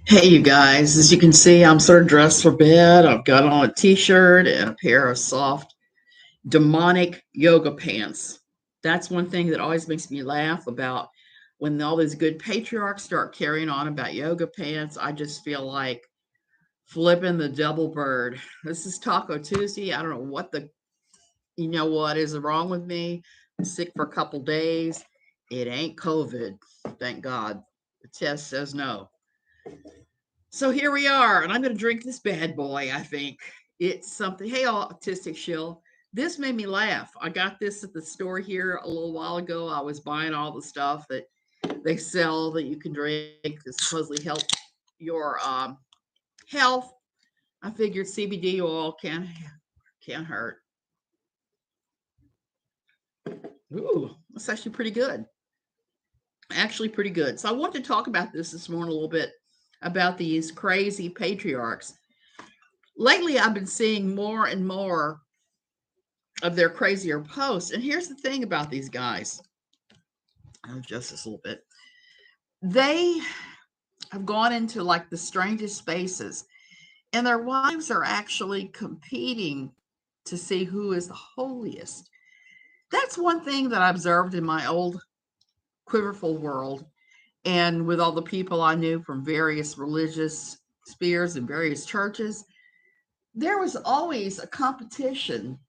Hey, you guys, as you can see, I'm sort of dressed for bed. I've got on a t-shirt and a pair of soft demonic yoga pants. That's one thing that always makes me laugh about when all these good patriarchs start carrying on about yoga pants. I just feel like flipping the double bird. This is Taco Tuesday. I don't know what what is wrong with me. I'm sick for a couple days. It ain't COVID, thank God. The test says no. So here we are, and I'm going to drink this bad boy. I think it's something. Hey, autistic shill. This made me laugh. I got this at the store here a little while ago. I was buying all the stuff that they sell that you can drink that supposedly help your health. I figured CBD oil can't hurt. Ooh, that's actually pretty good. Actually, pretty good. So I want to talk about this morning a little bit about these crazy patriarchs. Lately, I've been seeing more and more of their crazier posts. And here's the thing about these guys. I'll adjust this a little bit. They have gone into like the strangest spaces, and their wives are actually competing to see who is the holiest. That's one thing that I observed in my old Quiverfull world, and with all the people I knew from various religious spheres and various churches. There was always a competition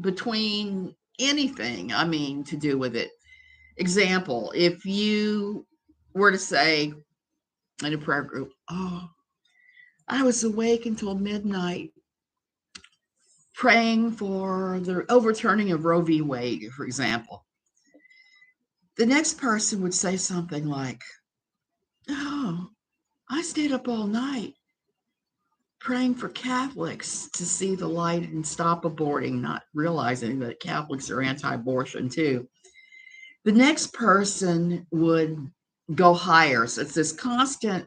between anything, I mean, to do with it. Example, if you were to say in a prayer group, oh, I was awake until midnight praying for the overturning of Roe v. Wade, for example, the next person would say something like, oh, I stayed up all night praying for Catholics to see the light and stop aborting, not realizing that Catholics are anti abortion too. The next person would go higher. So it's this constant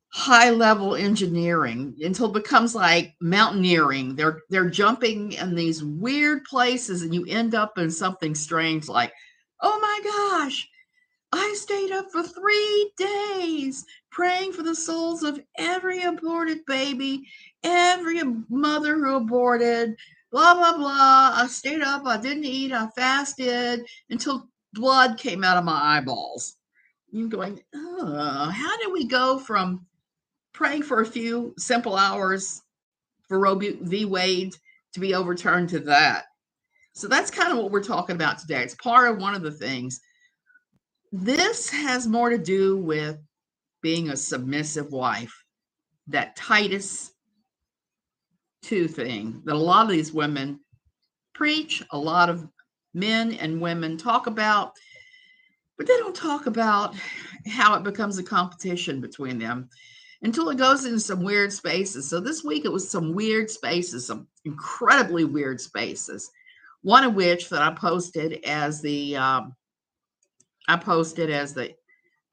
high level engineering until it becomes like mountaineering. They're jumping in these weird places and you end up in something strange like, oh my gosh, I stayed up for 3 days praying for the souls of every aborted baby, every mother who aborted, blah, blah, blah. I stayed up, I didn't eat, I fasted until blood came out of my eyeballs. You're going, oh, how did we go from praying for a few simple hours for Roe v. Wade to be overturned to that? So that's kind of what we're talking about today. It's part of one of the things. This has more to do with being a submissive wife, that Titus 2 thing that a lot of these women preach, a lot of men and women talk about, but they don't talk about how it becomes a competition between them until it goes into some weird spaces. So this week it was some weird spaces, some incredibly weird spaces. One of which that I posted as the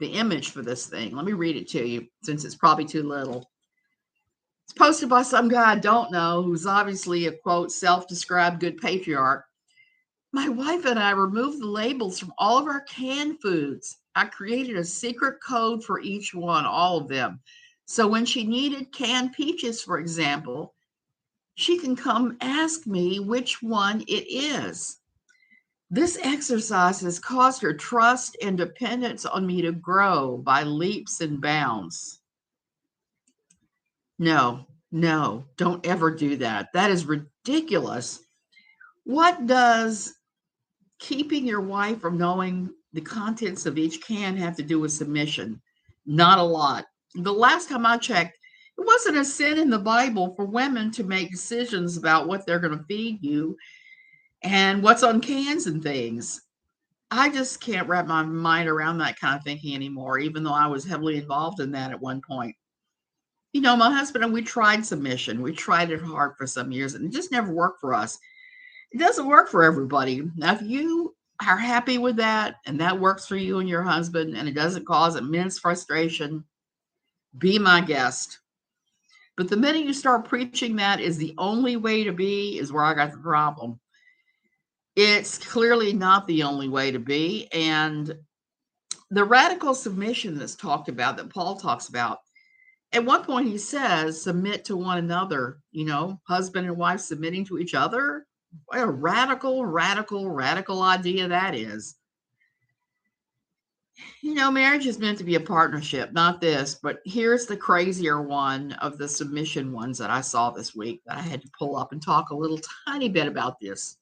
image for this thing. Let me read it to you since it's probably too little. It's posted by some guy I don't know who's obviously a quote self-described good patriarch. My wife and I removed the labels from all of our canned foods. I created a secret code for each one, all of them. So when she needed canned peaches, for example, she can come ask me which one it is. This exercise has caused her trust and dependence on me to grow by leaps and bounds. No, don't ever do that. That is ridiculous. What does keeping your wife from knowing the contents of each can have to do with submission? Not a lot. The last time I checked, it wasn't a sin in the Bible for women to make decisions about what they're going to feed you and what's on cans and things. I just can't wrap my mind around that kind of thinking anymore, even though I was heavily involved in that at one point. You know, my husband and we tried submission. We tried it hard for some years and it just never worked for us. It doesn't work for everybody. Now, if you are happy with that and that works for you and your husband and it doesn't cause immense frustration, be my guest. But the minute you start preaching that is the only way to be is where I got the problem. It's clearly not the only way to be. And the radical submission that's talked about, that Paul talks about, at one point he says, submit to one another, husband and wife submitting to each other. What a radical idea that is. Marriage is meant to be a partnership, not this. But here's the crazier one of the submission ones that I saw this week that I had to pull up and talk a little tiny bit about this.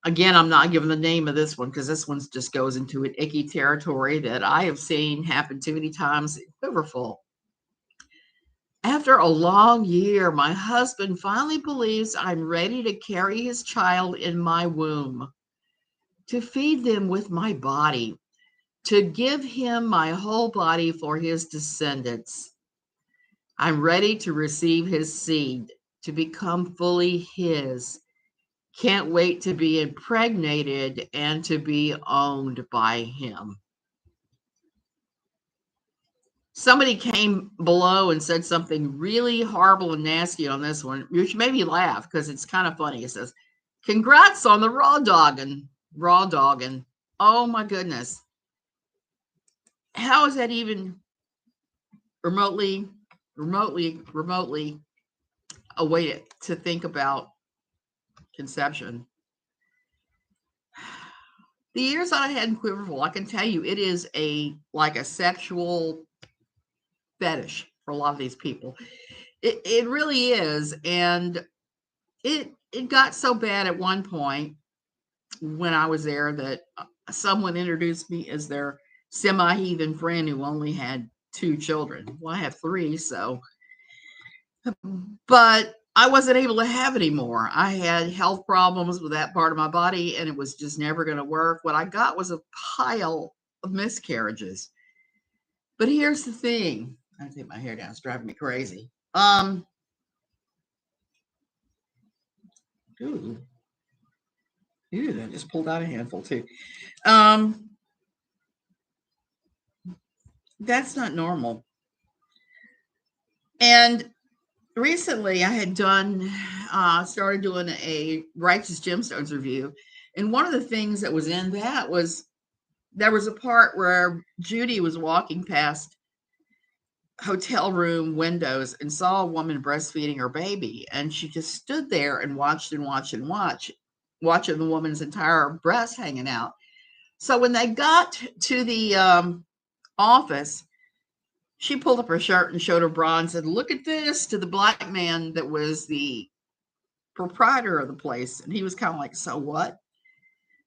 Again, I'm not giving the name of this one because this one just goes into an icky territory that I have seen happen too many times at Quiverfull. After a long year, my husband finally believes I'm ready to carry his child in my womb, to feed them with my body, to give him my whole body for his descendants. I'm ready to receive his seed, to become fully his. Can't wait to be impregnated and to be owned by him. Somebody came below and said something really horrible and nasty on this one, which made me laugh because it's kind of funny. It says, congrats on the raw dogging. Oh my goodness. How is that even remotely a way to think about conception? The years that I had in Quiverfull, I can tell you it is like a sexual fetish for a lot of these people. It really is. And it got so bad at one point when I was there that someone introduced me as their semi-heathen friend who only had 2 children. Well, I have 3, so. But I wasn't able to have any more. I had health problems with that part of my body, and it was just never going to work. What I got was a pile of miscarriages. But here's the thing. I take my hair down. It's driving me crazy. Ooh, I just pulled out a handful too. That's not normal. And recently I had started doing a Righteous Gemstones review. And one of the things that was in that was there was a part where Judy was walking past hotel room windows and saw a woman breastfeeding her baby. And she just stood there and watched, watching the woman's entire breast hanging out. So when they got to the office, she pulled up her shirt and showed her bra and said, look at this, to the black man that was the proprietor of the place. And he was kind of like, so what?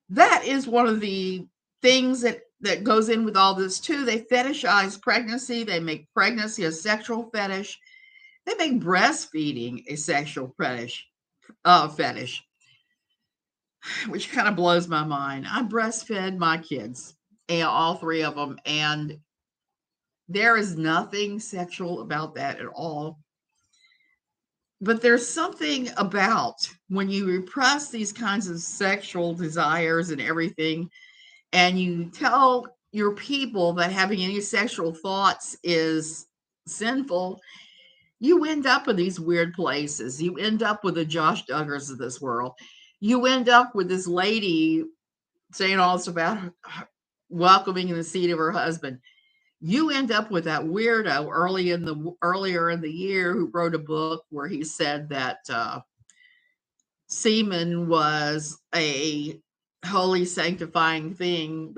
That is one of the things that goes in with all this too. They fetishize pregnancy. They make pregnancy a sexual fetish. They make breastfeeding a sexual fetish, which kind of blows my mind. I breastfed my kids, all 3 of them, and there is nothing sexual about that at all. But there's something about when you repress these kinds of sexual desires and everything, and you tell your people that having any sexual thoughts is sinful, you end up in these weird places. You end up with the Josh Duggars of this world. You end up with this lady saying all this about welcoming in the seat of her husband. You end up with that weirdo earlier in the year who wrote a book where he said that semen was a holy sanctifying thing